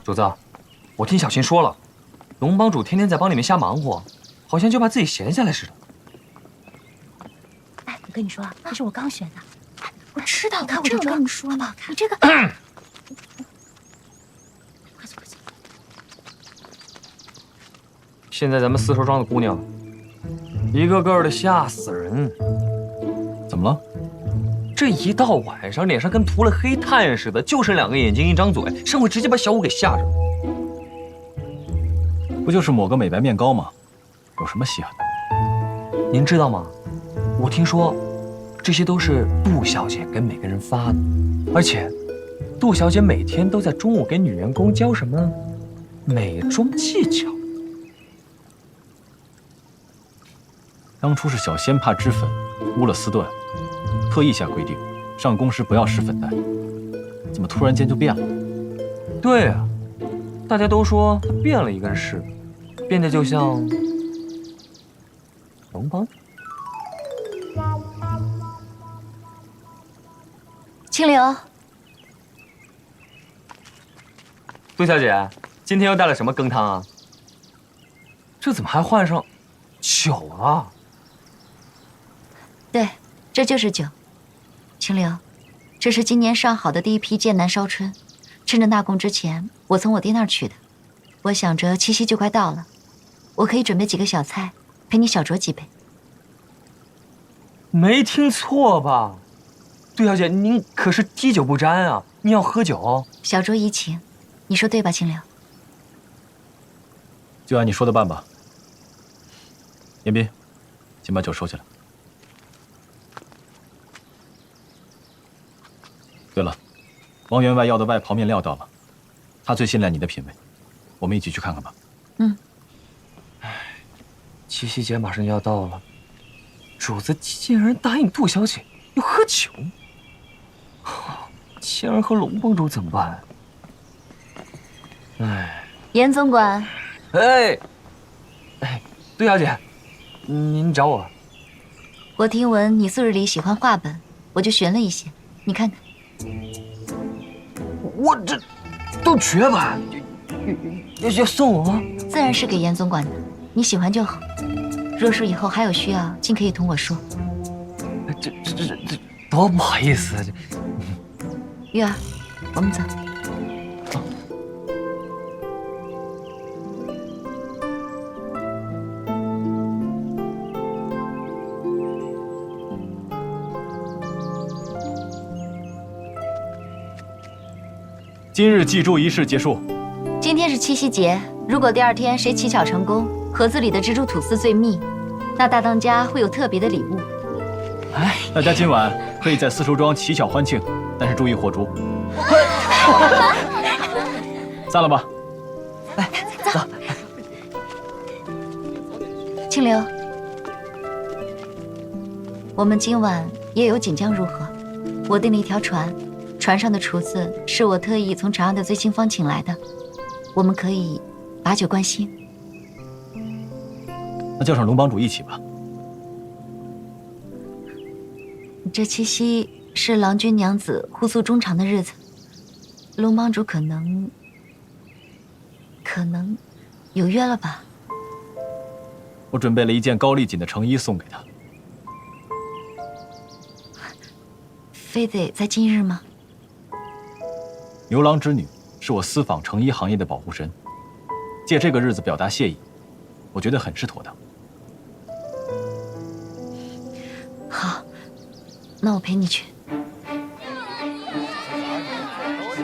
主子，我听小琴说了，龙帮主天天在帮里面瞎忙活，好像就怕自己闲下来似的。哎，我跟你说啊，这是我刚选的。我知道，你看我这跟你说好不好看？你这个，快走快走。现在咱们丝绸庄的姑娘，一个个的吓死人。怎么了？这一到晚上，脸上跟涂了黑炭似的，就剩2个眼睛，一张嘴，上回直接把小五给吓着了。不就是抹个美白面膏吗？有什么稀罕的？您知道吗？我听说，这些都是杜小姐给每个人发的，而且，杜小姐每天都在中午给女员工教什么美妆技巧。当初是小仙怕脂粉污了丝缎，特意下规定，上工时不要施粉黛。怎么突然间就变了？对啊，大家都说她变了一个是，变得就像龙帮主。清流，杜小姐，今天又带了什么羹汤啊？这怎么还换上酒了？对，这就是酒。清流，这是今年上好的第一批剑南烧春，趁着纳贡之前，我从我爹那儿取的。我想着七夕就快到了，我可以准备几个小菜，陪你小酌几杯。没听错吧？杜小姐，您可是滴酒不沾啊！您要喝酒哦。小酌怡情，你说对吧，清流？就按你说的办吧。严斌，请把酒收起来。对了，王员外要的外袍面料到了，他最信赖你的品味，我们一起去看看吧。嗯。七夕节马上就要到了，主子竟然答应杜小姐要喝酒，谦儿和龙帮主怎么办？哎，严总管，哎，杜小姐，您找我？我听闻你素日里喜欢画本，我就选了一些，你看看。我这都绝版，要送我吗？自然是给严总管的，你喜欢就好。若是以后还有需要，尽可以同我说。这多不好意思啊！这玉儿，我们走。今日祭珠仪式结束。今天是七夕节，如果第2天谁乞巧成功，盒子里的蜘蛛吐丝最密，那大当家会有特别的礼物。哎，大家今晚可以在丝绸庄乞巧欢庆，但是注意火烛。散了吧。哎，走。清流，我们今晚也有锦江如何？我订了一条船，船上的厨子是我特意从长安的最清坊请来的，我们可以把酒关心。那叫上龙帮主一起吧。这七夕是郎君娘子互诉衷肠的日子，龙帮主可能有约了吧？我准备了一件高丽锦的成衣送给他。非得在今日吗？牛郎织女是我丝纺成衣行业的保护神，借这个日子表达谢意，我觉得很是妥当。好，那我陪你去。